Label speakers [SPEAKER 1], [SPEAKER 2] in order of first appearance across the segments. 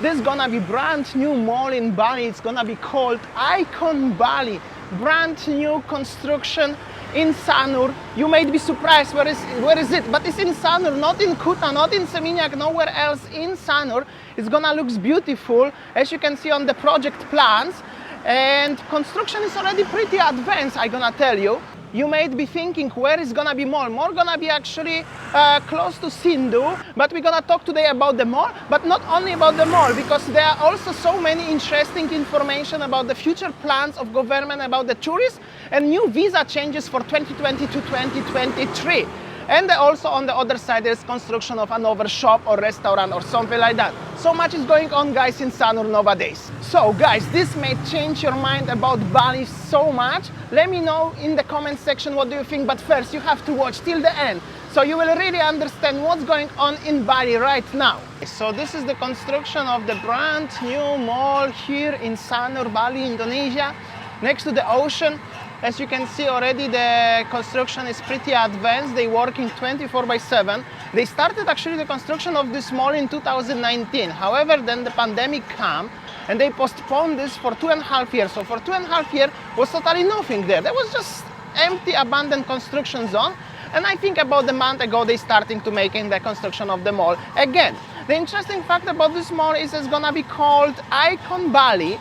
[SPEAKER 1] This is gonna be brand new mall in Bali. It's gonna be called Icon Bali. Brand new construction in Sanur. You may be surprised, where is it? But it's in Sanur, not in Kuta, not in Seminyak, nowhere else, in Sanur. It's gonna look beautiful, as you can see on the project plans. And construction is already pretty advanced, I'm gonna tell you. You may be thinking, where is gonna be mall? Mall gonna be actually close to Sindhu, but we're gonna talk today about the mall, but not only about the mall, because there are also so many interesting information about the future plans of government about the tourists and new visa changes for 2020 to 2023. And also on the other side, there's construction of another shop or restaurant or something like that. So much is going on, guys, in Sanur nowadays. So guys, this may change your mind about Bali so much. Let me know in the comment section what do you think, but first you have to watch till the end, so you will really understand what's going on in Bali right now. So this is the construction of the brand new mall here in Sanur, Bali, Indonesia, next to the ocean. As you can see already, the construction is pretty advanced. They're working 24/7. They started actually the construction of this mall in 2019. However, then the pandemic came and they postponed this for 2.5 years. So for 2.5 years was totally nothing there. There was just empty, abandoned construction zone. And I think about a month ago, they starting to making the construction of the mall again. The interesting fact about this mall is it's gonna be called Icon Bali.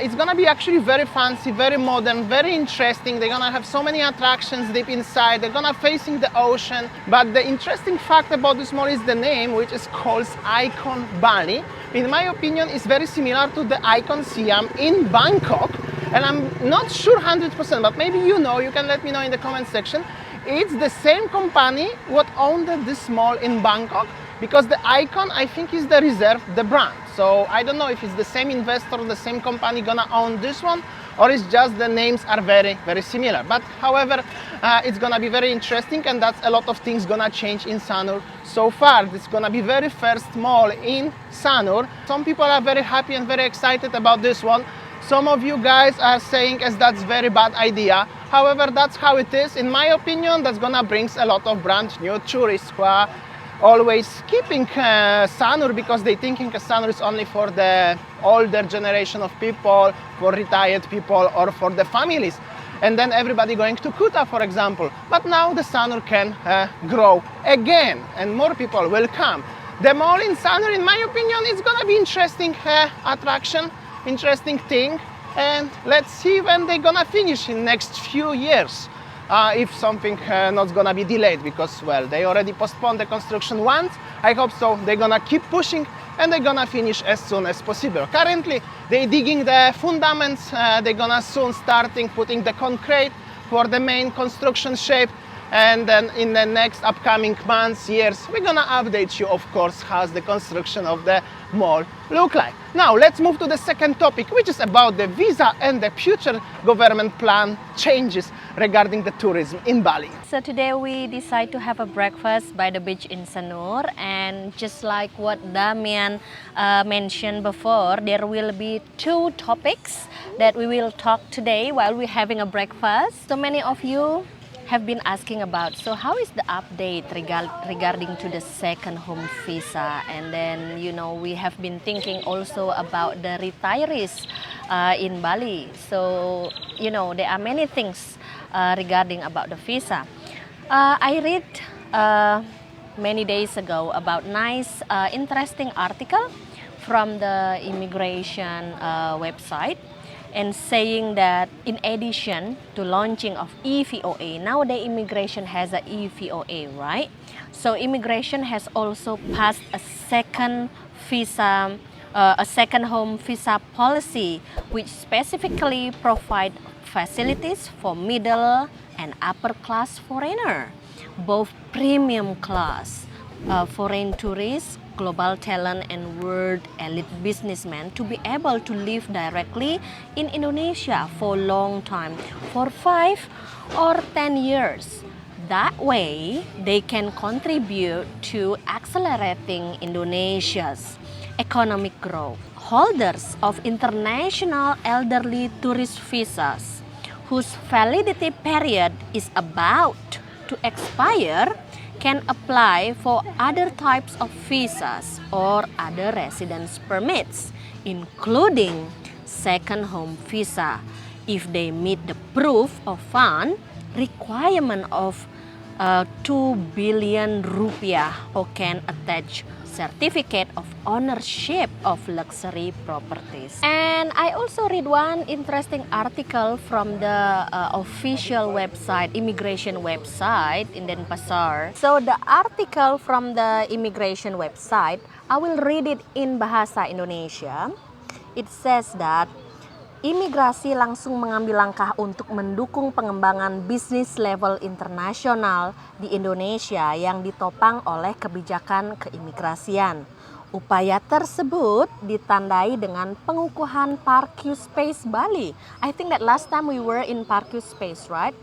[SPEAKER 1] It's gonna be actually very fancy, very modern, very interesting. They're gonna have so many attractions deep inside. They're gonna facing the ocean. But the interesting fact about this mall is the name, which is called Icon Bali. In my opinion, it's very similar to the Icon Siam in Bangkok. And I'm not sure 100%, but maybe you know, you can let me know in the comment section. It's the same company what owned this mall in Bangkok, because the Icon, I think, is the reserve, the brand. So I don't know if it's the same investor, the same company gonna own this one, or it's just the names are very, very similar. But however, it's gonna be very interesting, and that's a lot of things gonna change in Sanur. So far, this is gonna be very first mall in Sanur. Some people are very happy and very excited about this one. Some of you guys are saying as that's very bad idea. However, that's how it is. In my opinion, that's gonna bring a lot of brand new tourists who are always skipping Sanur, because they thinking Sanur is only for the older generation of people, for retired people, or for the families. And then everybody going to Kuta, for example. But now the Sanur can grow again, and more people will come. The mall in Sanur, in my opinion, is gonna be interesting attraction, interesting thing. And let's see when they're gonna finish in next few years. If something not gonna be delayed, because, well, they already postponed the construction once. I hope so. They're gonna keep pushing and they're gonna finish as soon as possible. Currently, they're digging the fundaments. They're gonna soon starting putting the concrete for the main construction shape. And then in the next upcoming months, years, we're gonna update you, of course, how's the construction of the mall look like. Now, let's move to the second topic, which is about the visa and the future government plan changes regarding the tourism in Bali.
[SPEAKER 2] So today we decide to have a breakfast by the beach in Sanur, and just like what Damian mentioned before, there will be two topics that we will talk today while we're having a breakfast. So many of you have been asking about, so how is the update regarding to the second home visa? And then, you know, we have been thinking also about the retirees in Bali. So, you know, there are many things regarding about the visa. I read many days ago about nice, interesting article from the immigration website, and saying that in addition to launching of EVOA, nowadays immigration has a EVOA, right? So immigration has also passed a second visa, a second home visa policy, which specifically provide facilities for middle and upper class foreigner, both premium class foreign tourists, global talent, and world elite businessmen to be able to live directly in Indonesia for a long time, for 5 or 10 years. That way, they can contribute to accelerating Indonesia's economic growth. Holders of international elderly tourist visas, whose validity period is about to expire can apply for other types of visas or other residence permits, including second home visa, if they meet the proof of fund requirement of 2 billion rupiah or can attach certificate of ownership of luxury properties. And I also read one interesting article from the official website, immigration website in Denpasar. So the article from the immigration website, I will read it in Bahasa Indonesia. It says that imigrasi langsung mengambil langkah untuk mendukung pengembangan bisnis level internasional di Indonesia yang ditopang oleh kebijakan keimigrasian. Upaya tersebut ditandai dengan pengukuhan Parkyu Space Bali. I think that last time we were in Parkyu Space, right?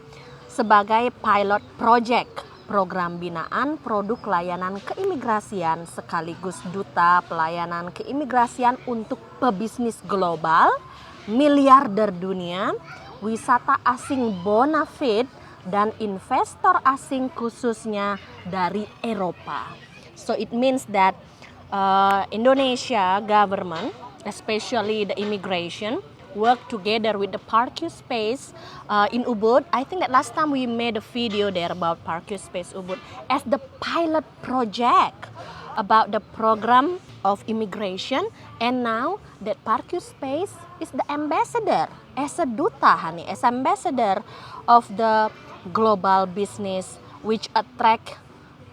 [SPEAKER 2] Sebagai pilot project, program binaan produk layanan keimigrasian sekaligus duta pelayanan keimigrasian untuk pebisnis global, miliarder dunia, wisata asing bona fide, dan investor asing khususnya dari Eropa. So it means that Indonesia government, especially the immigration, work together with the Parkyu Space in Ubud. I think that last time we made a video there about Parkyu Space Ubud as the pilot project about the program of immigration, and now that Parkyu Space is the ambassador, as a duta, honey, as ambassador of the global business which attract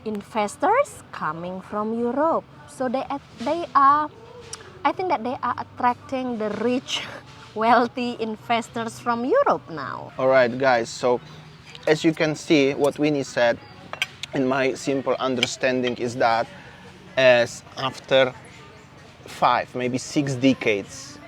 [SPEAKER 2] investors coming from Europe. So they are, I think that they are attracting the rich, wealthy investors from Europe now.
[SPEAKER 1] Alright guys, so as you can see, what Winnie said, in my simple understanding, is that as after 5, maybe 6 decades,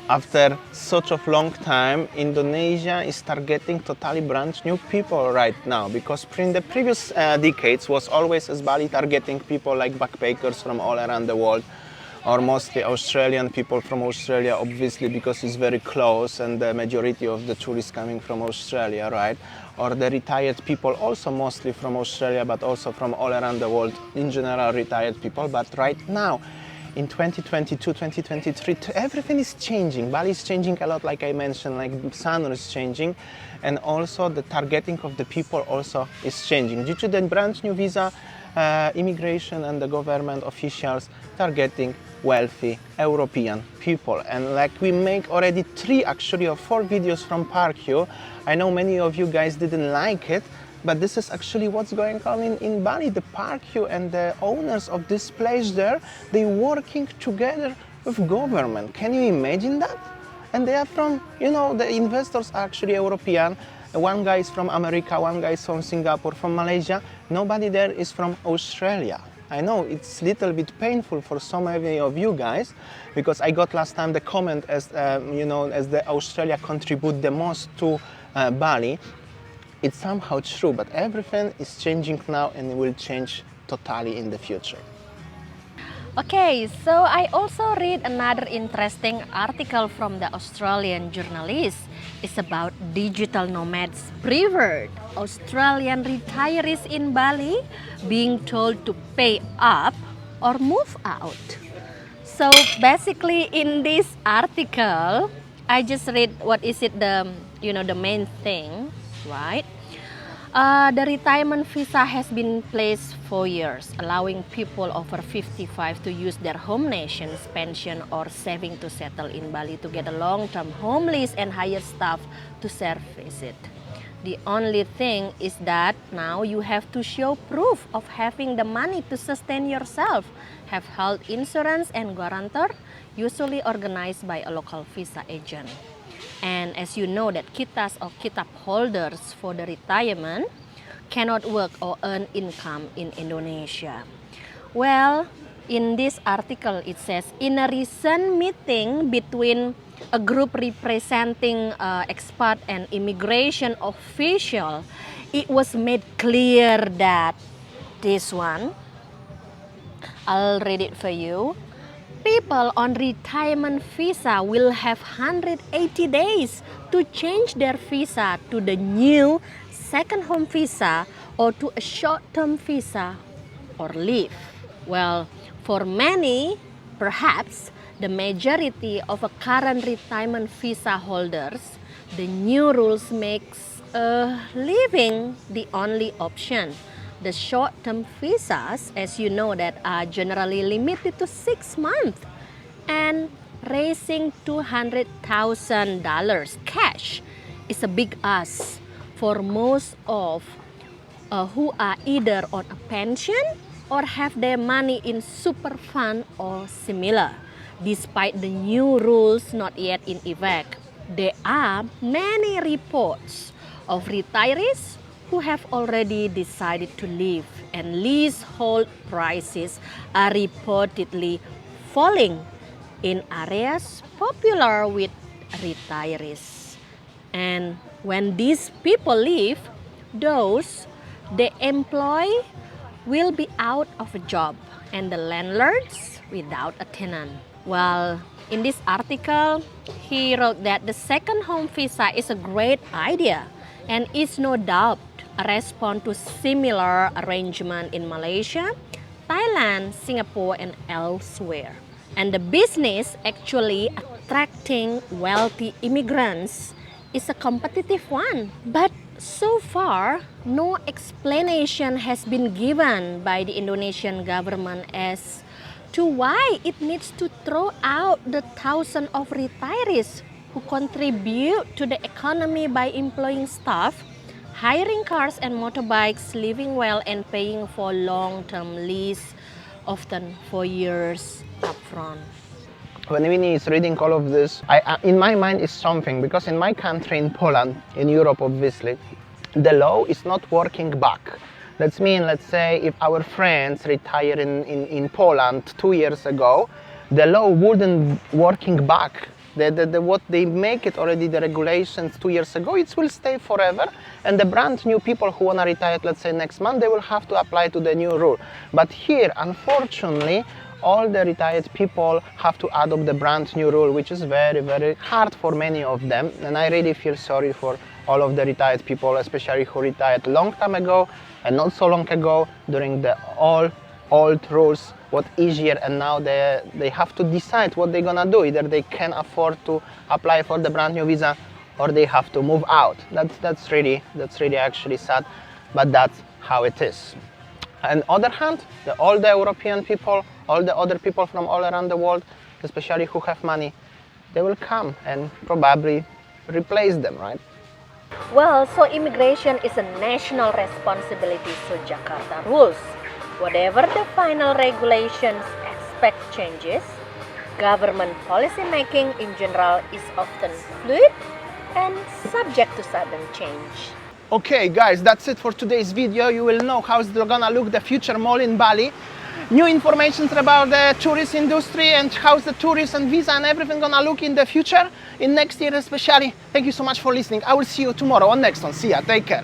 [SPEAKER 1] after such a long time, Indonesia is targeting totally brand new people right now, because in the previous decades was always as Bali targeting people like backpackers from all around the world, or mostly Australian people from Australia, obviously because it's very close and the majority of the tourists coming from Australia, right? Or the retired people also mostly from Australia, but also from all around the world, in general retired people. But right now, in 2022, 2023, everything is changing. Bali is changing a lot, like I mentioned, like Sanur is changing, and also the targeting of the people also is changing. Due to the brand new visa, immigration and the government officials targeting wealthy European people. And like we make already 3 actually or 4 videos from Parkyu. I know many of you guys didn't like it, but this is actually what's going on in Bali. The Parkyu and the owners of this place there, they working together with government. Can you imagine that? And they are from, you know, the investors are actually European. One guy is from America, one guy is from Singapore, from Malaysia. Nobody there is from Australia. I know it's a little bit painful for so many of you guys, because I got last time the comment as, you know, as the Australia contribute the most to Bali. It's somehow true, but everything is changing now and it will change totally in the future.
[SPEAKER 2] Okay, so I also read another interesting article from the Australian journalist. It's about digital nomads preferred. Australian retirees in Bali being told to pay up or move out. So basically in this article, I just read what is it the, you know, the main thing, right? The retirement visa has been placed for years, allowing people over 55 to use their home nation's pension or saving to settle in Bali to get a long-term home lease and hire staff to service it. The only thing is that now you have to show proof of having the money to sustain yourself, have health insurance and guarantor, usually organized by a local visa agent. And as you know that kitas or kitab holders for the retirement cannot work or earn income in Indonesia. Well, in this article it says, in a recent meeting between a group representing expat and immigration official, it was made clear that this one, I'll read it for you. People on retirement visa will have 180 days to change their visa to the new second home visa or to a short-term visa or leave? Well, for many, perhaps the majority of a current retirement visa holders, the new rules makes leaving the only option. The short-term visas, as you know, that are generally limited to 6 months and raising $200,000 cash is a big ask for most of who are either on a pension or have their money in super fund or similar. Despite the new rules not yet in effect, there are many reports of retirees who have already decided to leave, and leasehold prices are reportedly falling in areas popular with retirees. And when these people leave, those they employ will be out of a job and the landlords without a tenant. Well, in this article, he wrote that the second home visa is a great idea and is no doubt a response to similar arrangement in Malaysia, Thailand, Singapore, and elsewhere. And the business actually attracting wealthy immigrants is a competitive one. But so far, no explanation has been given by the Indonesian government as to why it needs to throw out the thousands of retirees who contribute to the economy by employing staff, hiring cars and motorbikes, living well, and paying for long-term lease, often for years upfront.
[SPEAKER 1] When Winnie is reading all of this, in my mind is something, because in my country, in Poland, in Europe obviously, the law is not working back. That means, let's say, if our friends retire in Poland 2 years ago, the law wouldn't working back. What they make it already, the regulations 2 years ago, it will stay forever, and the brand new people who want to retire, let's say next month, they will have to apply to the new rule. But here, unfortunately, all the retired people have to adopt the brand new rule, which is very, very hard for many of them. And I really feel sorry for all of the retired people, especially who retired a long time ago and not so long ago during the all old rules, what easier, and now they have to decide what they're gonna do. Either they can afford to apply for the brand new visa or they have to move out. That's really actually sad, but that's how it is. On the other hand, all the European people, all the other people from all around the world, especially who have money, they will come and probably replace them, right?
[SPEAKER 2] Well, so immigration is a national responsibility, so Jakarta rules. Whatever the final regulations expect changes, government policy making in general is often fluid and subject to sudden change.
[SPEAKER 1] Okay guys, that's it for today's video. You will know how it's gonna look the future mall in Bali. New information about the tourist industry and how's the tourist and visa and everything gonna look in the future, in next year especially. Thank you so much for listening. I will see you tomorrow on next one. See ya, take care.